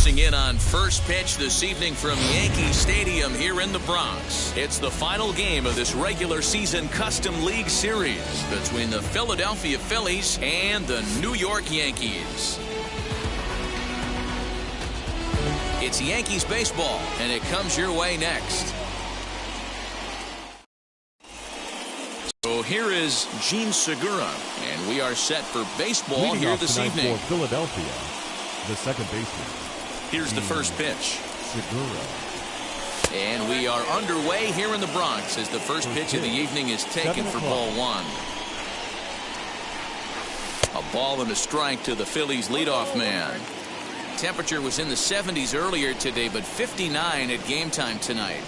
closing in on first pitch this evening from Yankee Stadium here in the Bronx. It's the final game of this regular season Custom League Series between the Philadelphia Phillies and the New York Yankees. It's Yankees baseball, and it comes your way next. So here is Gene Segura, and we are set for baseball here this evening. For Philadelphia, the second baseman. Here's the first pitch. Segura. And we are underway here in the Bronx as the first pitch of the evening is taken for ball one. A ball and a strike to the Phillies leadoff man. Temperature was in the 70s earlier today, but 59 at game time tonight.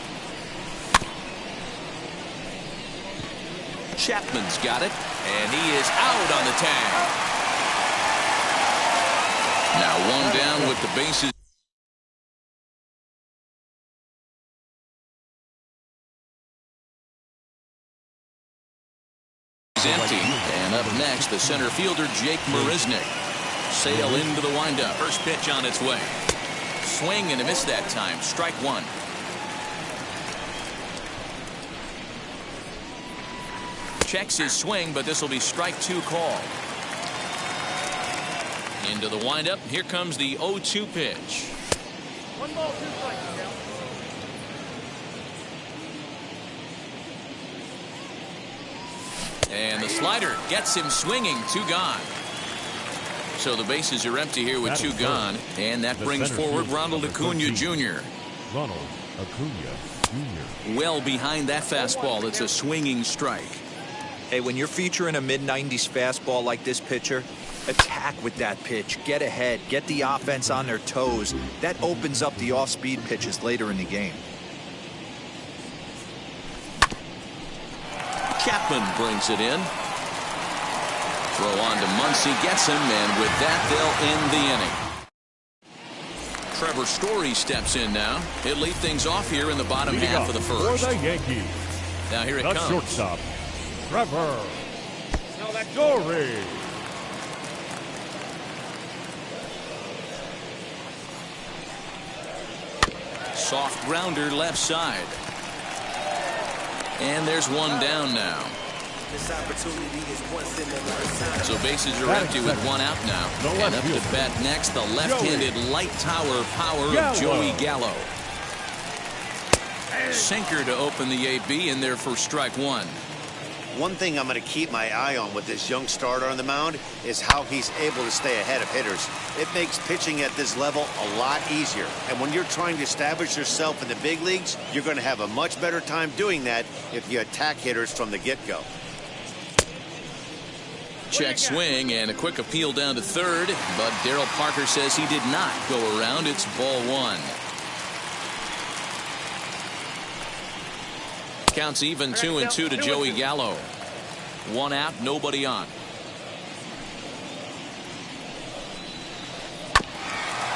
Chapman's got it, and he is out on the tag. Now one down with the bases empty. And up next, the center fielder, Jake Marisnick. Sail into the windup. First pitch on its way. Swing and a miss that time. Strike one. Checks his swing, but this will be strike two call. Into the windup. Here comes the 0-2 pitch. 1 ball, 2 strikes. And the slider gets him swinging. 2 gone. So the bases are empty here with 2 gone. And that brings forward Ronald Acuna Jr. Ronald Acuna Jr. Well behind that fastball. It's a swinging strike. Hey, when you're featuring a mid-90s fastball like this pitcher, attack with that pitch. Get ahead. Get the offense on their toes. That opens up the off-speed pitches later in the game. Chapman brings it in. Throw on to Muncy, gets him, and with that, they'll end the inning. Trevor Story steps in now. He'll lead things off here in the bottom half of the first. For the Yankees. Now here it the comes. Shortstop, Trevor Story. Soft grounder left side. And there's one down now. So bases are empty with 1 out now. And up to bat next, the left-handed light tower power of Joey Gallo. Sinker to open the AB, and there for strike one. One thing I'm going to keep my eye on with this young starter on the mound is how he's able to stay ahead of hitters. It makes pitching at this level a lot easier. And when you're trying to establish yourself in the big leagues, you're going to have a much better time doing that if you attack hitters from the get-go. Check swing and a quick appeal down to third, but Darryl Parker says he did not go around. It's ball one. Counts even 2-2 to Joey Gallo. 1 out, nobody on.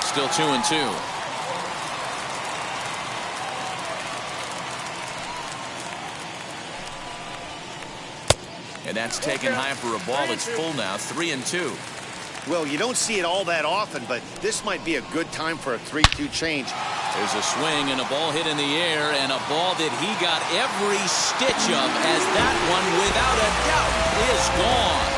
Still 2-2. And that's taken high for a ball. It's full now. 3-2. Well, you don't see it all that often, but this might be a good time for a 3-2 change. There's a swing and a ball hit in the air, and a ball that he got every stitch of, as that one, without a doubt, is gone.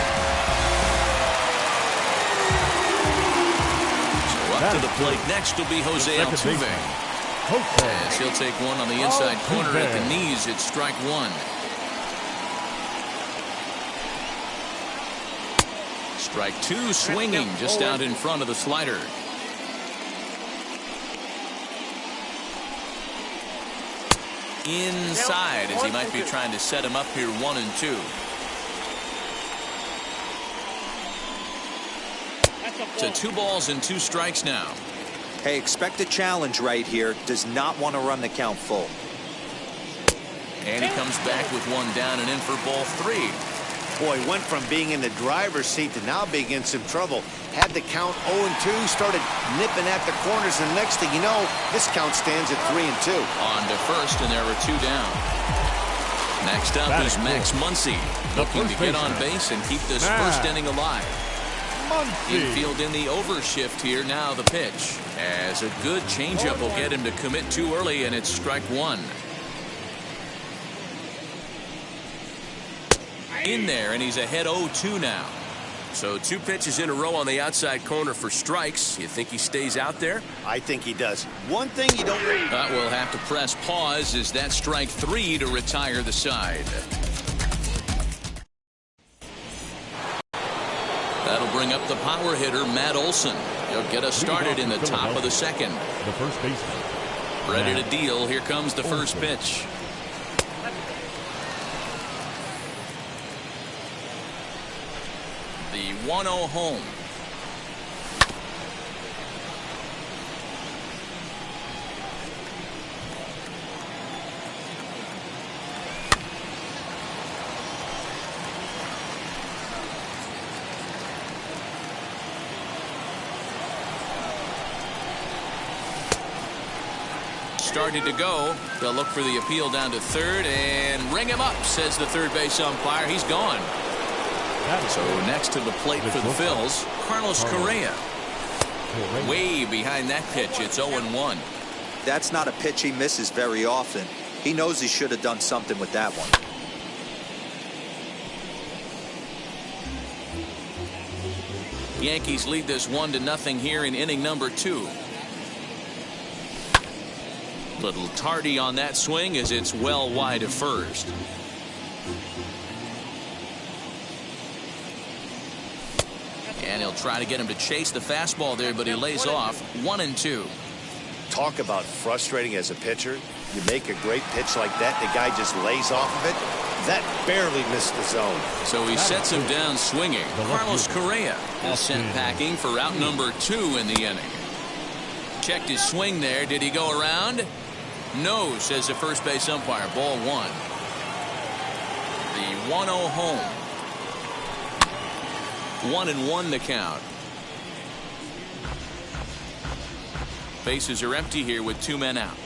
So up to the plate next will be Jose Altuve. As he'll take one on the inside corner at the knees. It's strike one. Strike two, swinging just out in front of the slider. Inside, as he might be trying to set him up here 1-2. To 2 balls and 2 strikes now. Hey, expect a challenge right here. Does not want to run the count full. And he comes back with 1 down and in for ball 3. Boy, went from being in the driver's seat to now being in some trouble. Had the count 0-2, started nipping at the corners, and next thing you know, this count stands at 3-2. On to first, and there are 2 down. Next up is Max Muncy, looking to get on base and keep this first inning alive. Infield in the overshift here. Now the pitch. As a good changeup will get him to commit too early, and it's strike one. In there, and he's ahead 0-2 now. So 2 pitches in a row on the outside corner for strikes. You think he stays out there? I think he does. One thing you don't... We'll have to press pause as that strike 3 to retire the side. That'll bring up the power hitter, Matt Olson. He'll get us started in the top of the second. The first baseman. Ready to deal. Here comes the first pitch. The 1-0 home. Started to go. They'll look for the appeal down to third and ring him up, says the third base umpire. He's gone. So next to the plate for the Phils, Carlos Correa. Way behind that pitch. It's 0-1. That's not a pitch he misses very often. He knows he should have done something with that one. Yankees lead this 1-0 here in inning number 2. Little tardy on that swing as it's well wide of first. And he'll try to get him to chase the fastball there, but he lays off. 1-2. Talk about frustrating as a pitcher. You make a great pitch like that, the guy just lays off of it. That barely missed the zone. So he sets him down swinging. Carlos Correa is sent packing for out number 2 in the inning. Checked his swing there. Did he go around? No, says the first base umpire. Ball 1. The 1-0 home. 1-1 the count. Bases are empty here with 2 men out.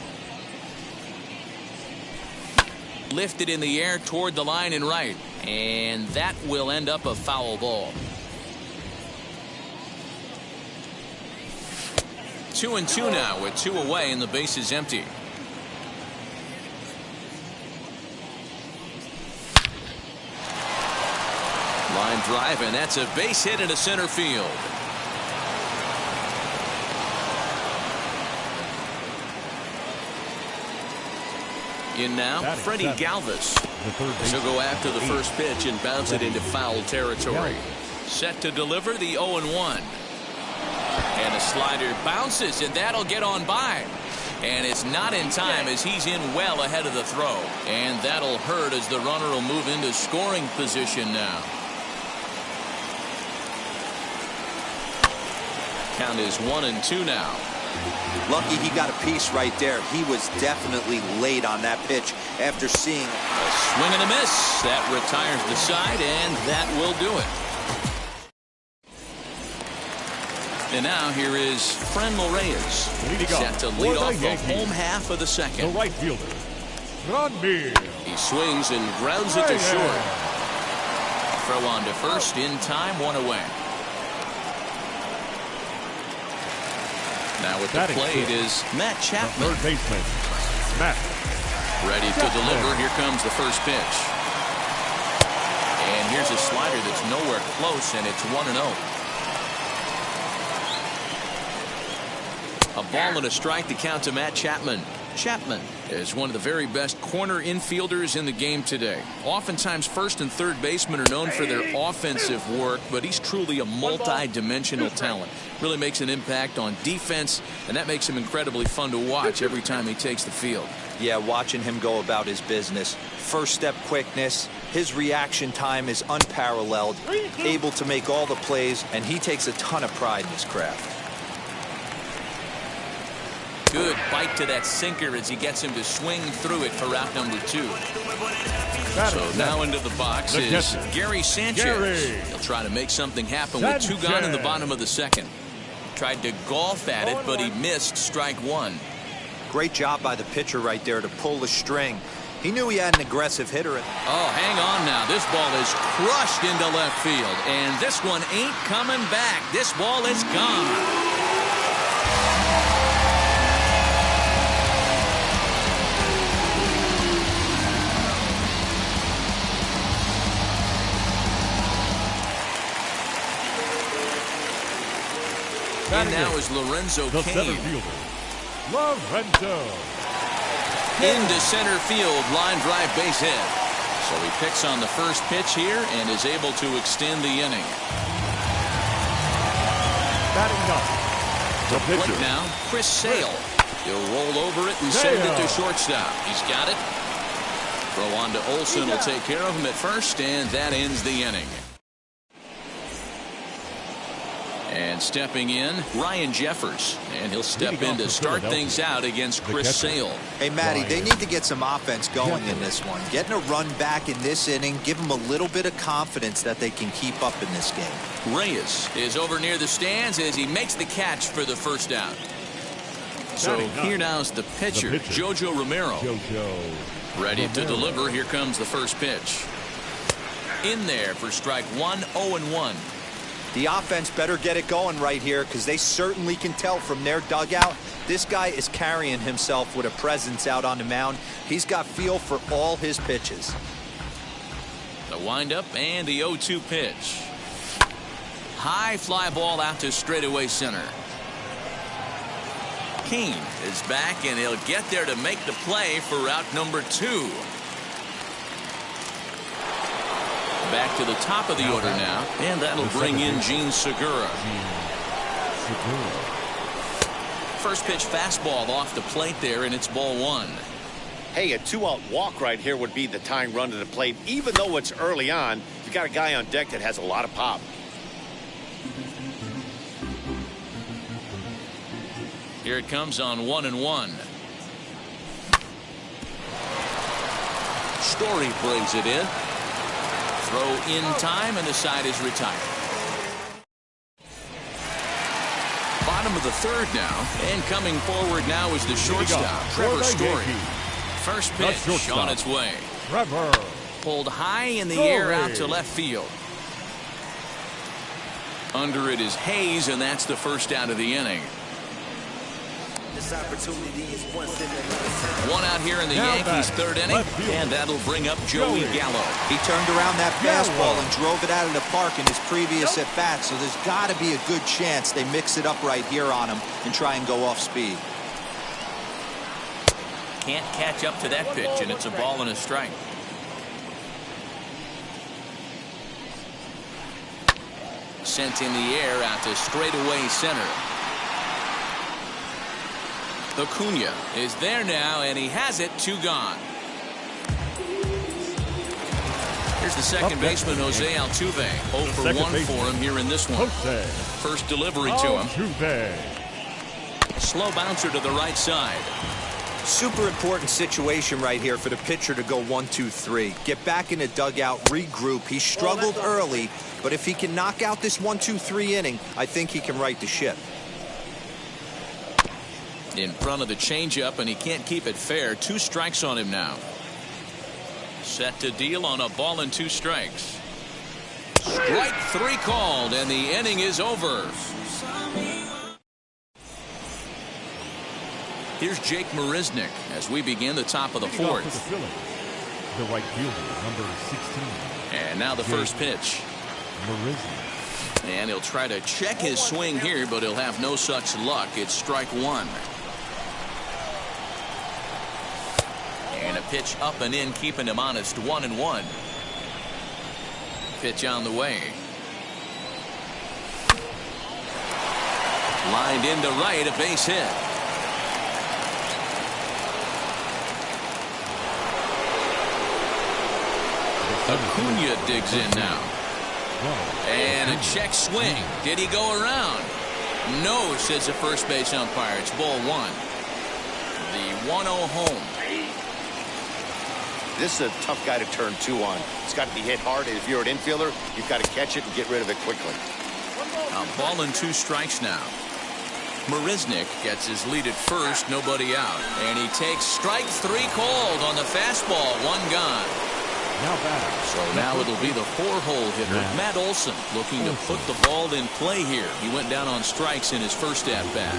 Lifted in the air toward the line and right, and that will end up a foul ball. 2-2 now with 2 away and the base is empty. Line drive, and that's a base hit into center field. In now, Freddie Galvis. She'll go after the first pitch and bounce it into foul territory. Set to deliver the 0-1. And a slider bounces, and that'll get on by. And it's not in time as he's in well ahead of the throw. And that'll hurt as the runner will move into scoring position now. Count is 1-2 now. Lucky he got a piece right there. He was definitely late on that pitch after seeing a swing and a miss. That retires the side, and that will do it. And now here is Franmil Reyes, set to lead off the home half of the second. The right fielder, Franmil. He swings and grounds it to short. Throw on to first in time, 1 away. Now at the plate is Matt Chapman. Third baseman, Matt. Ready to deliver. Here comes the first pitch. And here's a slider that's nowhere close, and it's 1-0. A ball and a strike to count to Matt Chapman. Chapman is one of the very best corner infielders in the game today. Oftentimes first and third basemen are known for their offensive work, but he's truly a multi-dimensional talent. Really makes an impact on defense, and that makes him incredibly fun to watch every time he takes the field. Yeah, watching him go about his business. First step quickness. His reaction time is unparalleled. Able to make all the plays, and he takes a ton of pride in his craft. Good bite to that sinker as he gets him to swing through it for out number 2. So now into the box is Gary Sanchez. He'll try to make something happen with 2 gone in the bottom of the second. Tried to golf at it, but he missed strike 1. Great job by the pitcher right there to pull the string. He knew he had an aggressive hitter. Oh, hang on now. This ball is crushed into left field, and this one ain't coming back. This ball is gone. And now is Lorenzo The center Cain. fielder, Lorenzo. Into center field, line drive base hit. So he picks on the first pitch here and is able to extend the inning. Batting up, the Plate pitcher. now, Chris Sale. He'll roll over it and send it to shortstop. He's got it. Throw on to Olsen will take care of him at first, and that ends the inning. And stepping in, Ryan Jeffers. And he'll step in to start things out against Chris Sale. Hey, Matty, they need to get some offense going in this one. Getting a run back in this inning, give them a little bit of confidence that they can keep up in this game. Reyes is over near the stands as he makes the catch for the first out. So here now's the pitcher, Jojo Romero. Ready to deliver. Here comes the first pitch. In there for strike one, 0-1. The offense better get it going right here because they certainly can tell from their dugout this guy is carrying himself with a presence out on the mound. He's got feel for all his pitches. The windup and the 0-2 pitch. High fly ball out to straightaway center. Cain is back and he'll get there to make the play for out number 2. Back to the top of the order now, and that'll bring in Gene Segura. First pitch fastball off the plate there, and it's ball 1. Hey, a 2-out walk right here would be the tying run to the plate. Even though it's early on, you got a guy on deck that has a lot of pop. Here it comes on 1-1. Story brings it in. Throw in time, and the side is retired. Bottom of the third now, and coming forward now is the shortstop, Trevor Story. First pitch on its way. Trevor. Pulled high in the air out to left field. Under it is Hayes, and that's the first out of the inning. One out here in the Yankees' third inning, and that'll bring up Joey Gallo. He turned around that fastball and drove it out of the park in his previous at-bat, so there's got to be a good chance they mix it up right here on him and try and go off speed. Can't catch up to that pitch, and it's a ball and a strike. Sent in the air out to straightaway center. Acuna is there now, and he has it. 2 gone. Here's the second baseman, Jose Altuve. 0 for 1 for him here in this one. First delivery to him. Slow bouncer to the right side. Super important situation right here for the pitcher to go 1-2-3. Get back in the dugout, regroup. He struggled early, but if he can knock out this 1-2-3 inning, I think he can right the ship. In front of the changeup, and he can't keep it fair. 2 strikes on him now. Set to deal on a ball and 2 strikes. Strike 3 called, and the inning is over. Here's Jake Marisnick as we begin the top of the 4th. The right fielder, number 16. And now the first pitch. Marisnick. And he'll try to check his swing here, but he'll have no such luck. It's strike 1. And a pitch up and in, keeping him honest. 1-1. Pitch on the way. Lined into right, a base hit. Acuna digs in now. And a check swing. Did he go around? No, says the first base umpire. It's ball 1. The 1-0 home. This is a tough guy to turn 2 on. It's got to be hit hard, and if you're an infielder, you've got to catch it and get rid of it quickly. A ball and 2 strikes now. Marisnik gets his lead at first, nobody out. And he takes strike 3 called on the fastball, 1 gone. Now batting. So now it'll be the 4-hole hitter, Matt Olson, looking to put the ball in play here. He went down on strikes in his first at-bat.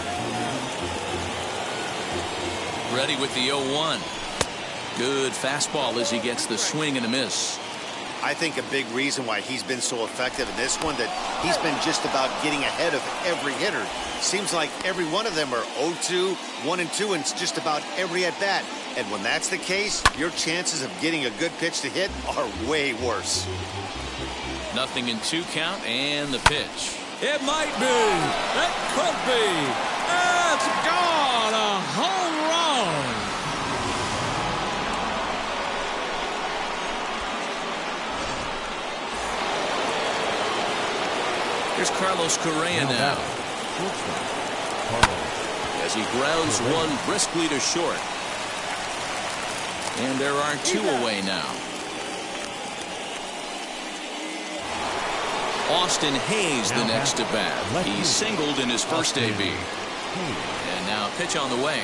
Ready with the 0-1. Good fastball as he gets the swing and a miss. I think a big reason why he's been so effective in this one, that he's been just about getting ahead of every hitter. Seems like every one of them are 0-2, 1-2, and it's just about every at-bat. And when that's the case, your chances of getting a good pitch to hit are way worse. 0-2 count and the pitch. It might be. It could be. It's gone. A home run. Here's Carlos Correa now. As he grounds one briskly to short. And there are 2 away now. Austin Hayes the next to bat. He singled in his first AB. And now a pitch on the way.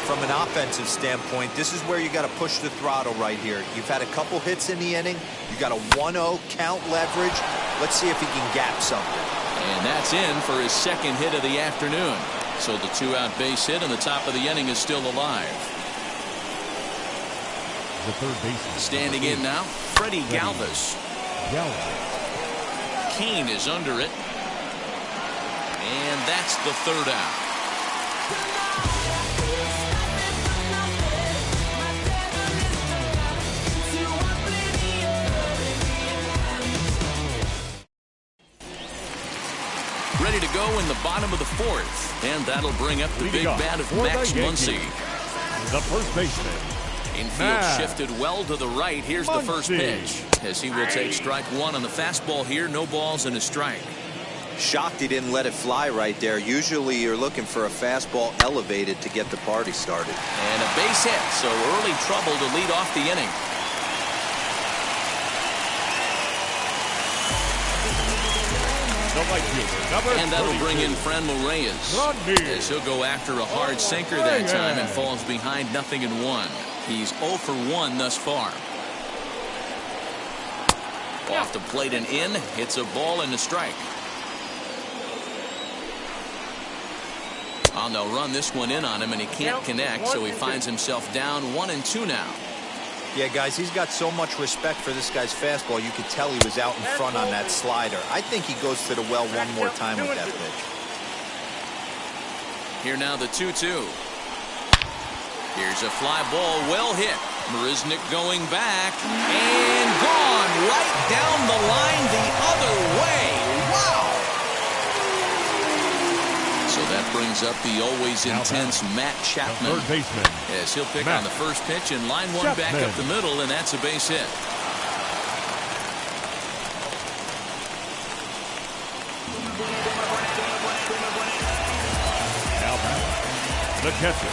From an offensive standpoint, this is where you got to push the throttle right here. You've had a couple hits in the inning. You got a 1-0 count leverage. Let's see if he can gap something. And that's in for his second hit of the afternoon. So the 2-out base hit and the top of the inning is still alive. The third baseman. Standing in now, Freddie Galvis. Kane is under it. And that's the 3rd out. Ready to go in the bottom of the 4th. And that'll bring up the big bat of Max Muncy. The first baseman. Infield shifted well to the right. Here's the first pitch. As he will take strike 1 on the fastball here. No balls and a strike. Shocked he didn't let it fly right there. Usually you're looking for a fastball elevated to get the party started. And a base hit. So early trouble to lead off the inning. And that'll bring in Franmil Reyes. As he'll go after a hard sinker that time and falls behind 0-1. He's 0 for 1 thus far. Off the plate and in. Hits a ball and a strike. Oh, they'll run this one in on him and he can't connect, so he finds himself down 1-2 now. Yeah, guys, he's got so much respect for this guy's fastball. You could tell he was out in front on that slider. I think he goes to the well one more time with that pitch. Here now the 2-2. Here's a fly ball, well hit. Marisnik going back and gone right down the line the other way. Wow! So that brings up the always intense Matt Chapman. Third baseman. As he'll pick on the first pitch and line one back up the middle, and that's a base hit. Now the catcher.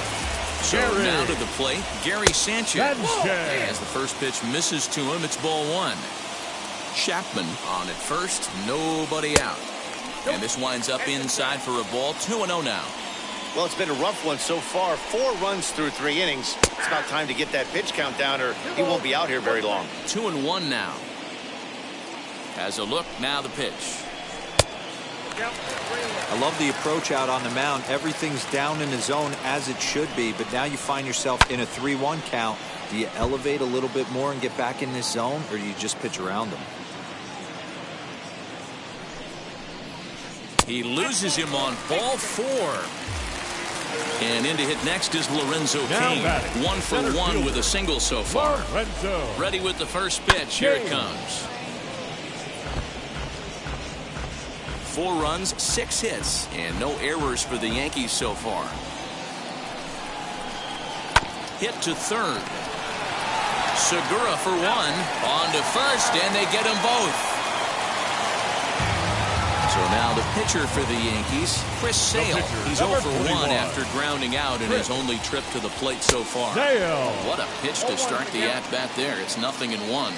So now to the plate, Gary Sanchez. As the first pitch misses to him, it's ball 1. Chapman on at first, nobody out. And this winds up inside for a ball, 2-0 now. Well, it's been a rough one so far. 4 runs through 3 innings. It's about time to get that pitch count down or he won't be out here very long. 2-1 now. Has a look, now the pitch. I love the approach out on the mound. Everything's down in the zone as it should be, but now you find yourself in a 3-1 count. Do you elevate a little bit more and get back in this zone, or do you just pitch around them? He loses him on ball 4. And in to hit next is Lorenzo King. 1 for 1 with a single so far. Ready with the first pitch. Here it comes. 4 runs, 6 hits, and no errors for the Yankees so far. Hit to third. Segura for 1. On to first, and they get them both. So now the pitcher for the Yankees, Chris Sale. He's 0 for 1 after grounding out in his only trip to the plate so far. What a pitch to start the at-bat there. It's 0-1.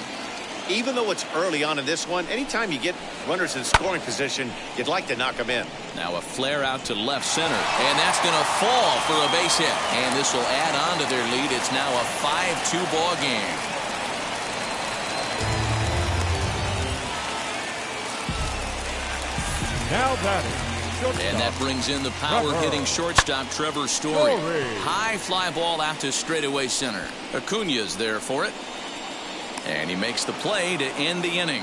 Even though it's early on in this one, anytime you get runners in scoring position, you'd like to knock them in. Now a flare out to left center, and that's going to fall for a base hit. And this will add on to their lead. It's now a 5-2 ball game. Now batting. And that brings in the power-hitting shortstop, Trevor Story. High fly ball out to straightaway center. Acuna's there for it. And he makes the play to end the inning.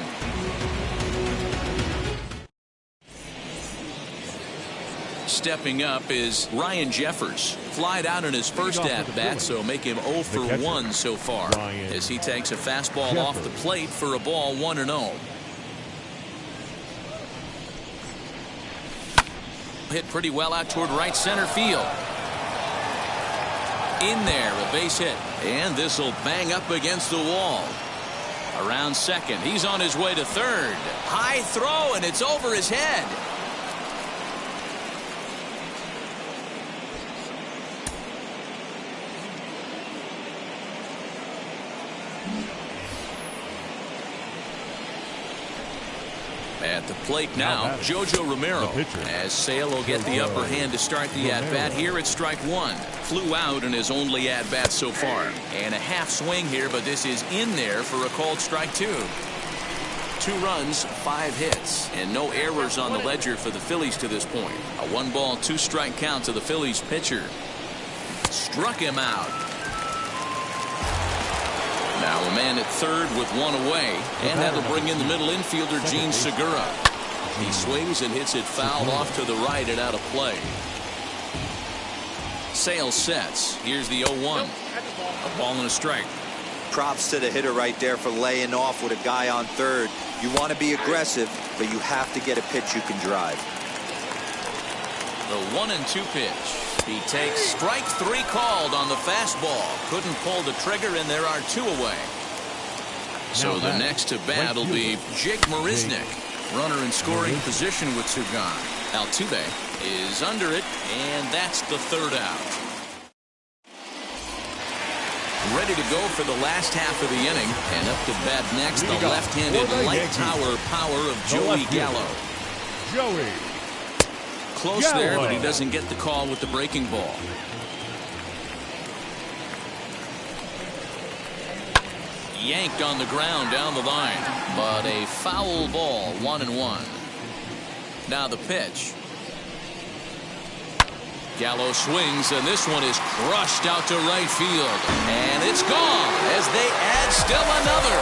Stepping up is Ryan Jeffers. Flied out in his first at-bat, so make him 0 for 1 so far. As he takes a fastball off the plate for a ball 1-0. Hit pretty well out toward right center field. In there, a base hit. And this will bang up against the wall. Around second, he's on his way to third. High throw, and it's over his head. At the plate now, Jojo Romero, as Sale will get the upper hand to start the at-bat. Here at strike one. Flew out in his only at-bat so far. And a half swing here, but this is in there for a called strike two. 2 runs, 5 hits, and no errors on the ledger for the Phillies to this point. A 1-ball, 2-strike count to the Phillies pitcher. Struck him out. Now a man at third with 1 away, and that'll bring in the middle infielder Gene Segura. He swings and hits it foul off to the right and out of play. Sale sets. Here's the 0-1. A ball and a strike. Props to the hitter right there for laying off with a guy on third. You want to be aggressive, but you have to get a pitch you can drive. The 1-2 pitch. He takes strike 3 called on the fastball. Couldn't pull the trigger, and there are 2 away. So the next to bat will be Jake Marisnick. Runner in scoring position with Sugan. Altuve is under it, and that's the 3rd out. Ready to go for the last half of the inning, and up to bat next, the left-handed light tower power of Joey Gallo. Joey. Close there, but he doesn't get the call with the breaking ball. Yanked on the ground down the line, but a foul ball, 1-1. Now the pitch. Gallo swings, and this one is crushed out to right field. And it's gone as they add still another.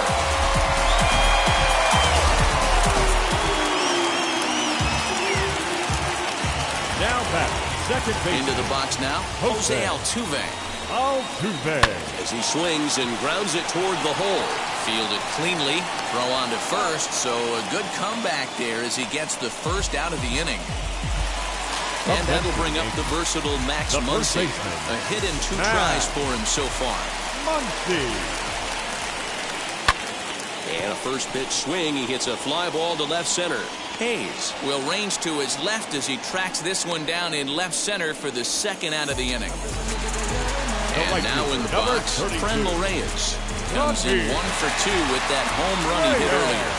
Now back, second base. Into the box now, Jose Altuve. As he swings and grounds it toward the hole. Fielded cleanly, throw on to first, so a good comeback there as he gets the first out of the inning. And that'll bring up the versatile Max Muncy. A hit in 2 tries for him so far. Muncy. And a first pitch swing. He hits a fly ball to left center. Hayes will range to his left as he tracks this one down in left center for the 2nd out of the inning. And now in the box, Franmil Reyes comes in 1 for 2 with that home run he hit earlier.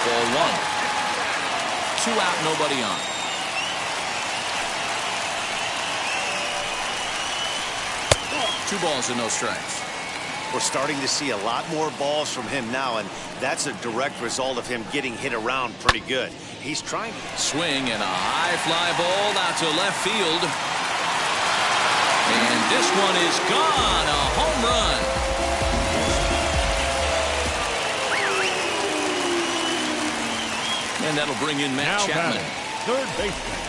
Ball 1. 2 out, nobody on. Two balls and no strikes. We're starting to see a lot more balls from him now, and that's a direct result of him getting hit around pretty good. He's trying to swing, and a high fly ball out to left field. And this one is gone. A home run. And that'll bring in Matt Chapman. Third baseman,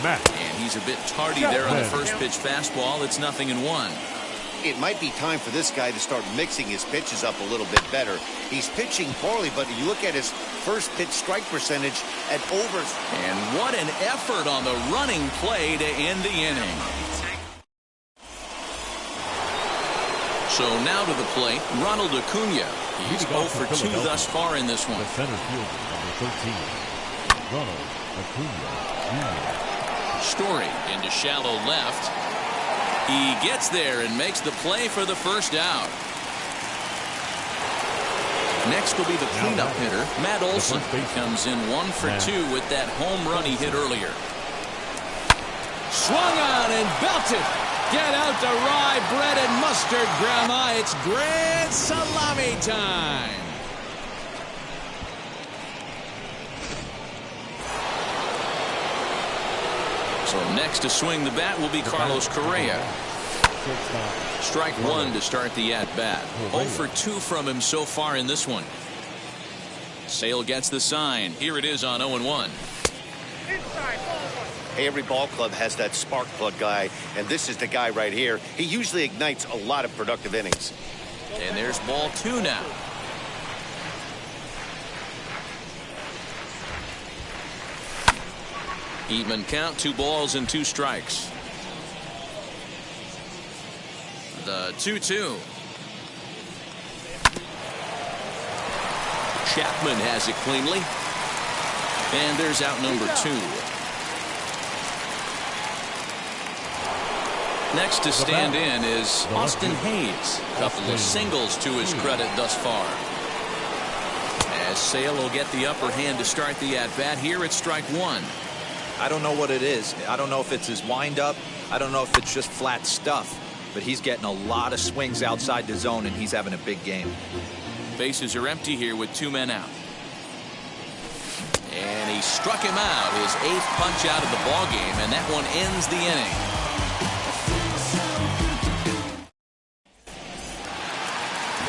Matt. And he's a bit tardy there on the first pitch fastball. It's 0-1. It might be time for this guy to start mixing his pitches up a little bit better. He's pitching poorly, but you look at his first pitch strike percentage at over. And what an effort on the running play to end the inning. So now to the plate, Ronald Acuna. He's 0 for 2 thus far in this one. The center fielder, number 13, Ronald Acuna Jr. Story into shallow left. He gets there and makes the play for the first out. Next will be the cleanup hitter, Matt Olson. Comes in 1 for 2 with that home run he hit earlier. Swung on and belted. Get out the rye bread and mustard, Grandma. It's grand salami time. So next to swing the bat will be Carlos Correa. Strike 1 to start the at-bat. 0 for 2 from him so far in this one. Sale gets the sign. Here it is on 0-1. Inside, ball one. Hey, every ball club has that spark plug guy, and this is the guy right here. He usually ignites a lot of productive innings. And there's ball 2 now. Even count, 2 balls and 2 strikes. The 2-2. Chapman has it cleanly. And there's out number 2. Next to stand in is Austin Hayes. A couple of singles to his credit thus far. As Sale will get the upper hand to start the at-bat here at strike 1. I don't know what it is. I don't know if it's his windup. I don't know if it's just flat stuff. But he's getting a lot of swings outside the zone, and he's having a big game. Bases are empty here with 2 men out. And he struck him out, his 8th punch out of the ball game, and that one ends the inning.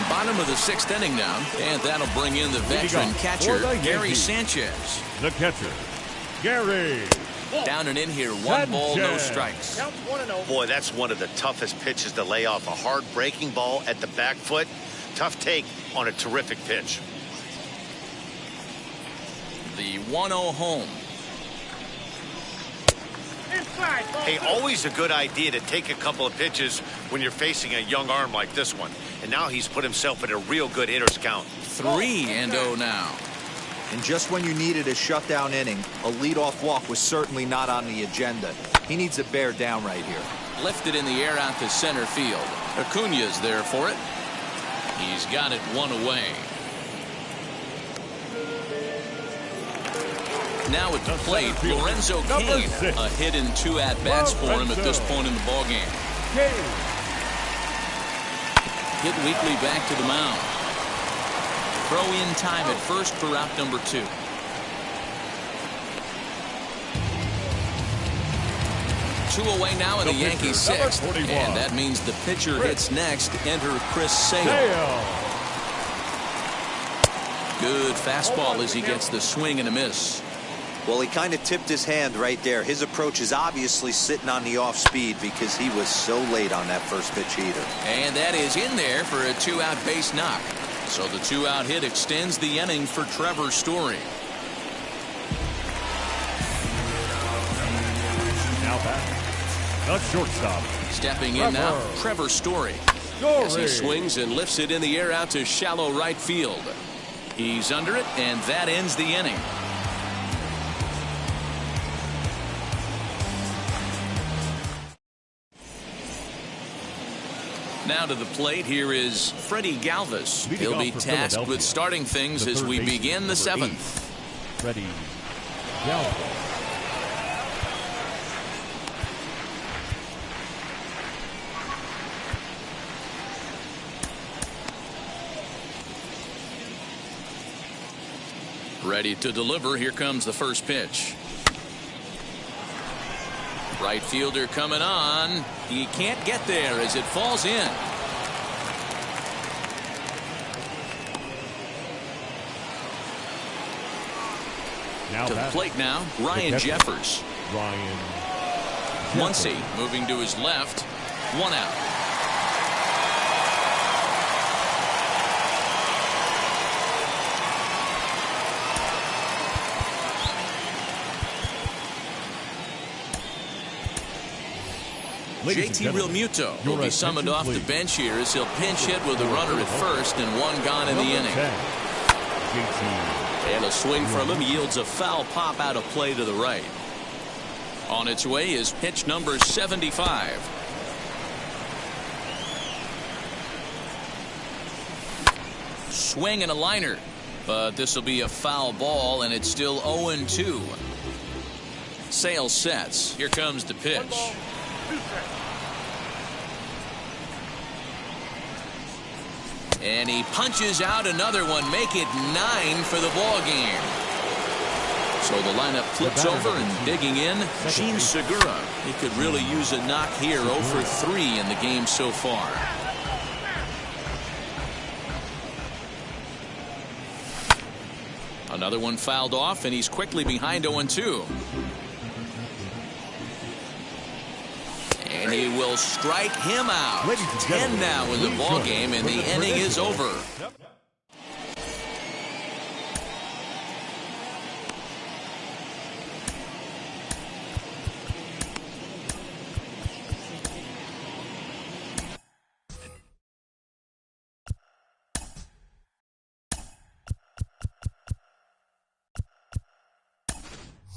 Bottom of the 6th inning now, and that'll bring in the veteran catcher, Gary Sanchez. The catcher, Gary. Down and in here, 1 ball, no strikes. Count 1-0. Boy, that's one of the toughest pitches to lay off. A hard breaking ball at the back foot. Tough take on a terrific pitch. The 1-0 home. Inside, ball Hey, two. always a good idea to take a couple of pitches when you're facing a young arm like this one. And now he's put himself in a real good hitter's count. 3-0 now. And just when you needed a shutdown inning, a leadoff walk was certainly not on the agenda. He needs to bear down right here. Lifted in the air out to center field. Acuña's there for it. He's got it 1 away. Now at the plate, Lorenzo Cain. A hit in 2 at-bats for him at this point in the ballgame. Hit weakly back to the mound. Throw in time at first for out number 2. Two away now in the Yankees 6th. And that means the pitcher hits next. Enter Chris Sale. Good fastball as he gets the swing and a miss. Well, he kind of tipped his hand right there. His approach is obviously sitting on the off speed because he was so late on that first pitch heater. And that is in there for a 2-out base knock. So the 2-out hit extends the inning for Trevor Story. Now back, the shortstop. Stepping in now, Trevor Story. As he swings and lifts it in the air out to shallow right field. He's under it, and that ends the inning. Now to the plate, here is Freddie Galvis. He'll be tasked with starting things as we begin the 7th. Freddie Galvis. Ready to deliver. Here comes the first pitch. Right fielder coming on. He can't get there as it falls in. Now To the plate now, Ryan Jeffers. Ryan Muncy moving to his left. 1 out. JT Realmuto will be summoned off the bench here as he'll pinch hit with a runner at first and 1 gone in the inning. And a swing from him yields a foul pop out of play to the right. On its way is pitch number 75. Swing and a liner. But this will be a foul ball, and it's still 0-2. Sale sets. Here comes the pitch. 1 ball, 2 strikes. And he punches out another one. Make it 9 for the ball game. So the lineup flips over and digging in, Gene Segura. He could really use a knock here. 0 for 3 in the game so far. Another one fouled off, and he's quickly behind 0-2. And he will strike him out. 10 now in the ball game, and the inning is over.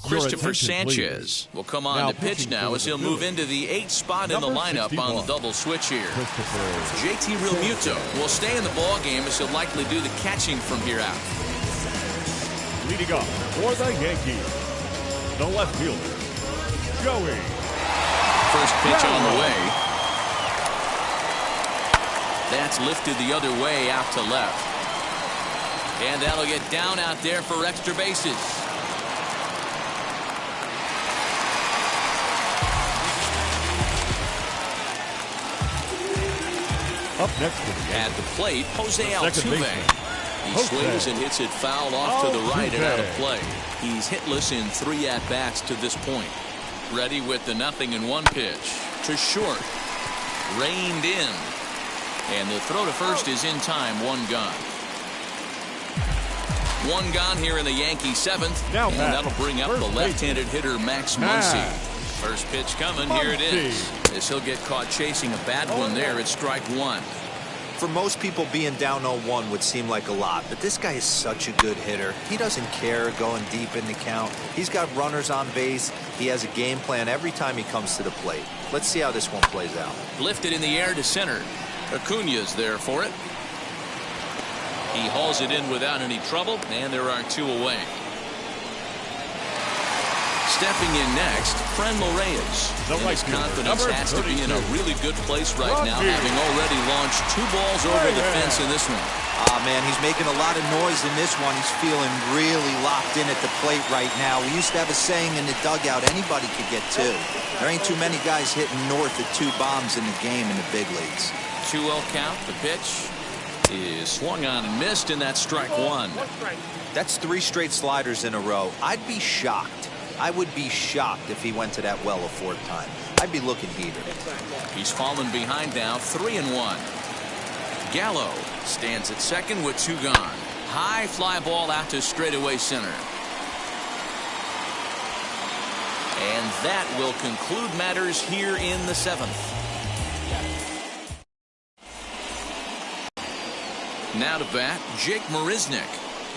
Christopher Sanchez will come on to pitch now as he'll move into the 8th spot in the lineup on the double switch here. JT Realmuto will stay in the ball game as he'll likely do the catching from here out. Leading off for the Yankees, the left fielder, Joey. First pitch on the way. That's lifted the other way out to left. And that'll get down out there for extra bases. Up next at the plate, Jose Altuve. He swings and hits it foul off to the right and out of play. He's hitless in 3 at-bats to this point. Ready with the 0-1 pitch to short. Reined in. And the throw to first is in time. 1 gone. 1 gone here in the Yankee 7th. And that'll bring up the left-handed hitter Max Muncy. First pitch coming. Here it is. As he'll get caught chasing a bad one there at strike 1. For most people, being down 0-1 would seem like a lot, but this guy is such a good hitter. He doesn't care going deep in the count. He's got runners on base. He has a game plan every time he comes to the plate. Let's see how this one plays out. Lifted in the air to center. Acuña's there for it. He hauls it in without any trouble, and there are 2 away. Stepping in next, Franmil Reyes. His confidence has to be in a really good place right now, having already launched 2 balls over the fence in this one. Man, he's making a lot of noise in this one. He's feeling really locked in at the plate right now. We used to have a saying in the dugout, anybody could get 2. There ain't too many guys hitting north of 2 bombs in the game in the big leagues. 2-0 count. The pitch is swung on and missed, and that's strike 1. That's 3 straight sliders in a row. I'd be shocked. I would be shocked if he went to that well a 4th time. I'd be looking heated. He's fallen behind now, 3-1. Gallo stands at second with 2 gone. High fly ball out to straightaway center. And that will conclude matters here in the 7th. Now to bat, Jake Marisnick.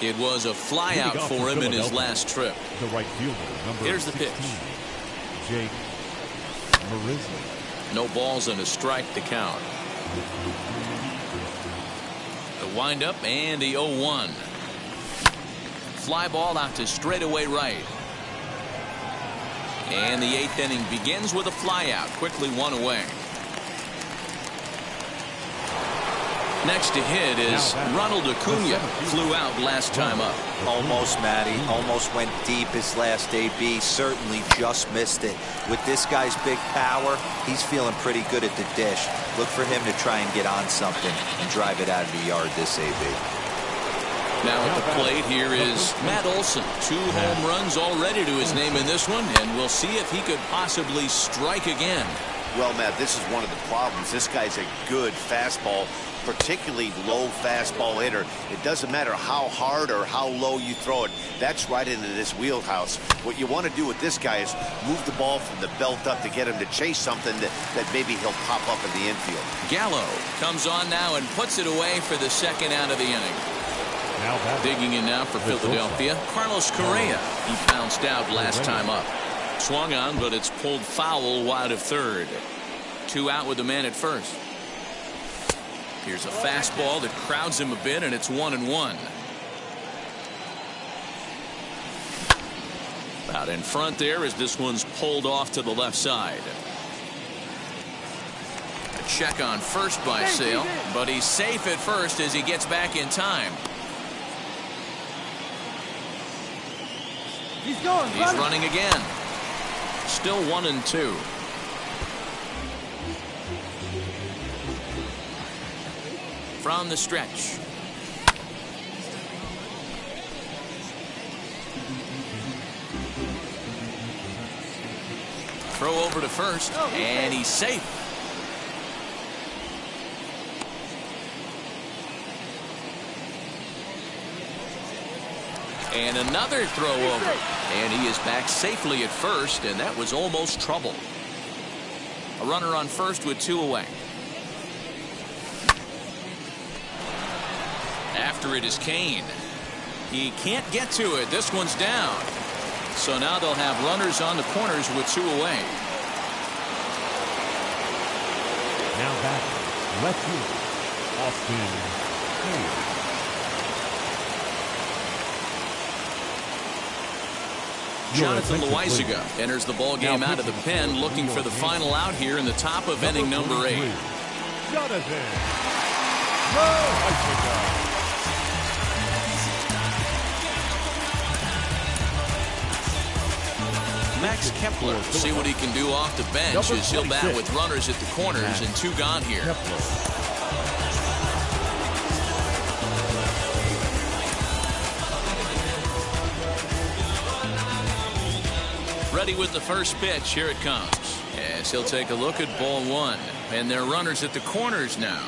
It was a flyout for him in his last trip. The right fielder, number Here's the 16, pitch. Jake Marisnick. No balls and a strike to count. The windup and the 0-1. Fly ball out to straightaway right. And the 8th inning begins with a flyout. Quickly 1 away. Next to hit is Ronald Acuña. Flew out last time up. Almost, Matty. Almost went deep his last AB. Certainly just missed it. With this guy's big power, he's feeling pretty good at the dish. Look for him to try and get on something and drive it out of the yard this AB. Now at the plate here is Matt Olson. 2 home runs already to his name in this one, and we'll see if he could possibly strike again. Well, Matt, this is one of the problems. This guy's a good fastball, particularly low fastball hitter. It doesn't matter how hard or how low you throw it. That's right into this wheelhouse. What you want to do with this guy is move the ball from the belt up to get him to chase something that maybe he'll pop up in the infield. Gallo comes on now and puts it away for the 2nd out of the inning. Digging in now for Philadelphia, Carlos Correa. He bounced out last time up. Swung on, but it's pulled foul wide of 3rd. 2 out with the man at first. Here's a fastball that crowds him a bit, and it's 1-1. Out in front there as this one's pulled off to the left side. A check on first by Sale, but he's safe at first as he gets back in time. He's going. He's running again. Still 1-2. From the stretch. Throw over to first, and he's safe. And another throw over. And he is back safely at first, and that was almost trouble. A runner on first with 2 away. After it is Kane. He can't get to it. This one's down. So now they'll have runners on the corners with 2 away. Now back, left field, Austin Hayes. Jonathan Loaizaga enters the ball game out of the pen, looking for the final out here in the top of inning number 8. Jonathan Loaizaga. Max Kepler will see what he can do off the bench as he'll bat with runners at the corners and 2 gone here. Ready with the first pitch. Here it comes. As he'll take a look at ball 1. And they're runners at the corners now.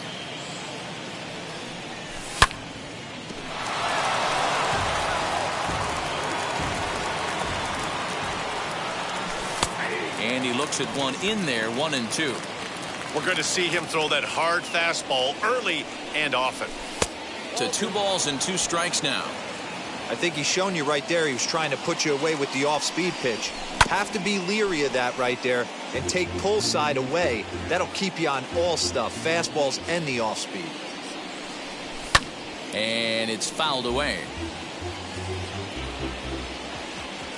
And he looks at one in there, 1-2. We're going to see him throw that hard fastball early and often. To 2 balls and 2 strikes now. I think he's shown you right there he was trying to put you away with the off-speed pitch. Have to be leery of that right there and take pull side away. That'll keep you on all stuff, fastballs and the off-speed. And it's fouled away.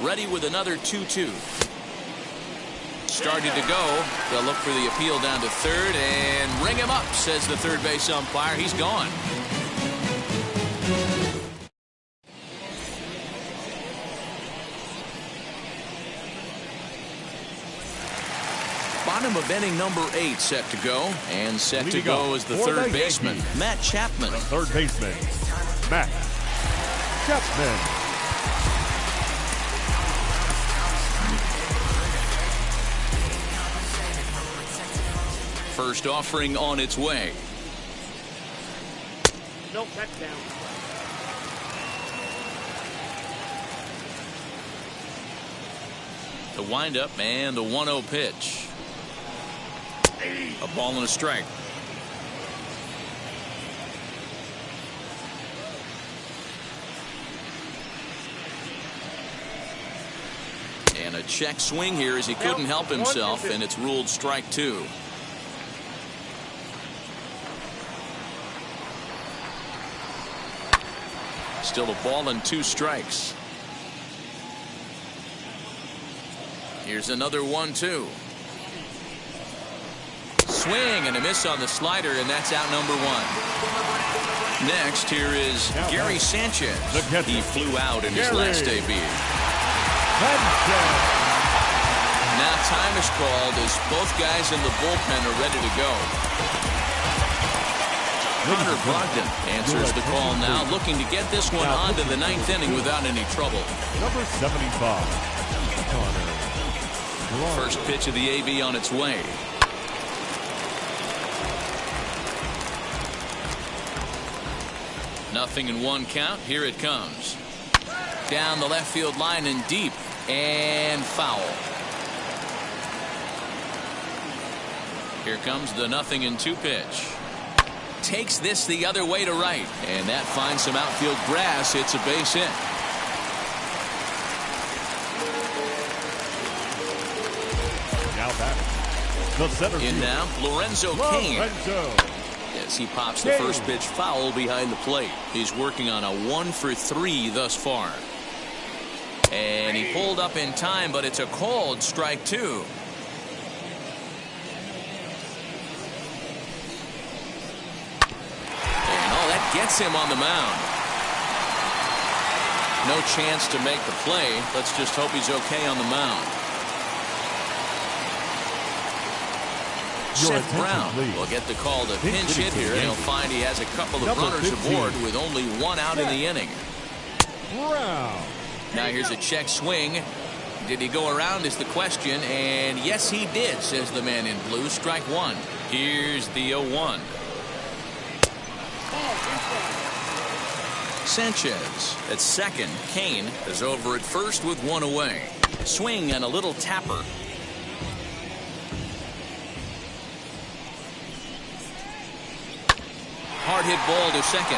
Ready with another 2-2. Started to go. They'll look for the appeal down to third and ring him up, says the third base umpire. He's gone. Bottom of inning number 8 set to go. And set to go is the third baseman, Matt Chapman. The third baseman, Matt Chapman. First offering on its way. Nope, that's down. The windup and the 1-0 pitch. A ball and a strike. And a check swing here as he couldn't help himself, and it's ruled strike 2. Still a ball and 2 strikes. Here's another 1-2. Swing and a miss on the slider, and that's out number 1. Next, here is Gary Sanchez. He flew out in his last debut. Now time is called as both guys in the bullpen are ready to go. Connor Brogdon answers the call now, looking to get this one on to the 9th inning without any trouble. Number 75, Connor. First pitch of the AB on its way. Nothing in 1 count. Here it comes. Down the left field line and deep, and foul. Here comes the 0-2 pitch. Takes this the other way to right, and that finds some outfield grass. It's a base hit. Now back, the center In field. now, Lorenzo Cain. as he pops the first pitch foul behind the plate. He's working on a 1-for-3 thus far. And he pulled up in time, but it's a called strike 2. And that gets him on the mound. No chance to make the play. Let's just hope he's okay on the mound. Seth Brown will get the call to pinch hit here, and he'll find he has a couple of runners aboard with only one out in the inning. Now here's a check swing. Did he go around is the question, and yes he did, says the man in blue. Strike 1. Here's the 0-1. Sanchez at second. Kane is over at first with one away. Swing and a little tapper. Hard hit ball to second.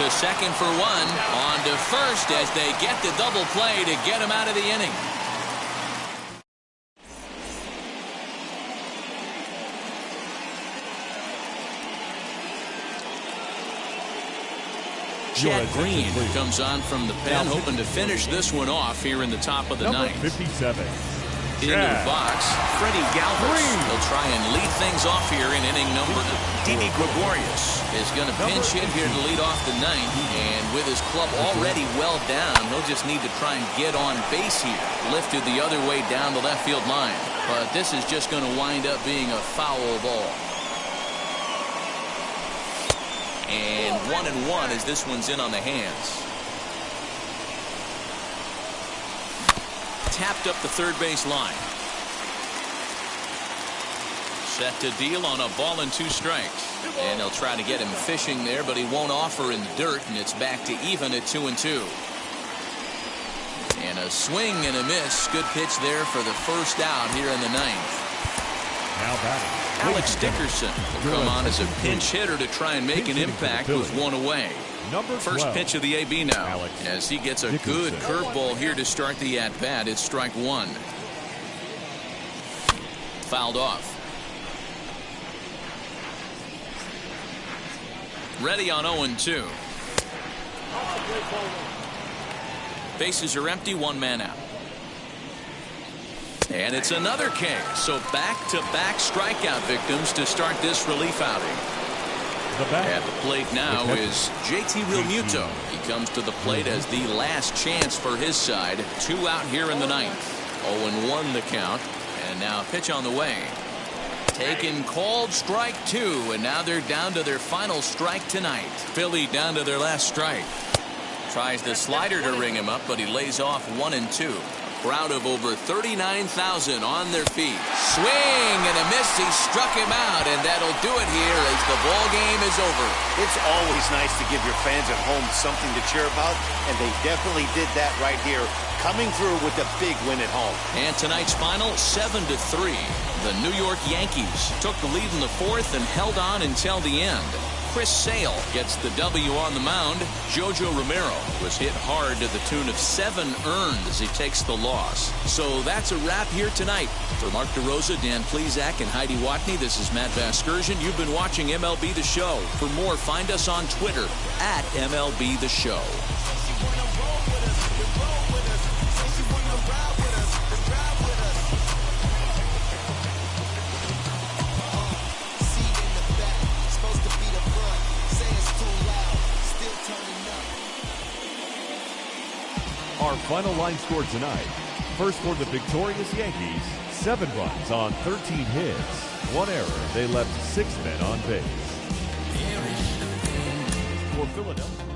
To second for one. On to first as they get the double play to get him out of the inning. Chad Green comes on from the pen, hoping to finish this one off here in the top of the ninth. 57. Into the box, Freddie Galvis will try and lead things off here in inning number. Didi Gregorius is going to pinch hit here to lead off the ninth, and with his club already well down, he'll just need to try and get on base here. Lifted the other way down the left field line, but this is just going to wind up being a foul ball. And 1-1 as this one's in on the hands. Tapped up the third base line. Set to deal on a ball and 2 strikes. And they'll try to get him fishing there, but he won't offer in the dirt, and it's back to even at 2-2. And a swing and a miss. Good pitch there for the first out here in the ninth. Now batting. Alex Dickerson will come on as a pinch hitter to try and make an impact with one away. First pitch of the AB now, as he gets a good curveball here to start the at-bat. It's strike 1. Fouled off. Ready on 0-2. Bases are empty, 1 man out. And it's another K. So back-to-back strikeout victims to start this relief outing. At the plate now is JT Realmuto. He comes to the plate as the last chance for his side. 2 out here in the ninth. 0-1 the count. And now a pitch on the way. Taken, called, strike 2. And now they're down to their final strike tonight. Philly down to their last strike. Tries the slider to ring him up, but he lays off 1-2. Crowd of over 39,000 on their feet. Swing and a miss. He struck him out, and that'll do it here as the ball game is over. It's always nice to give your fans at home something to cheer about, and they definitely did that right here, coming through with a big win at home. And tonight's final, 7-3. The New York Yankees took the lead in the 4th and held on until the end. Chris Sale gets the W on the mound. Jojo Romero was hit hard to the tune of 7 earned as he takes the loss. So that's a wrap here tonight. For Mark DeRosa, Dan Plesac, and Heidi Watney, this is Matt Vasgersian. You've been watching MLB The Show. For more, find us on Twitter at MLB The Show. Our final line score tonight. First for the victorious Yankees, 7 runs on 13 hits. 1 error. They left 6 men on base. For Philadelphia.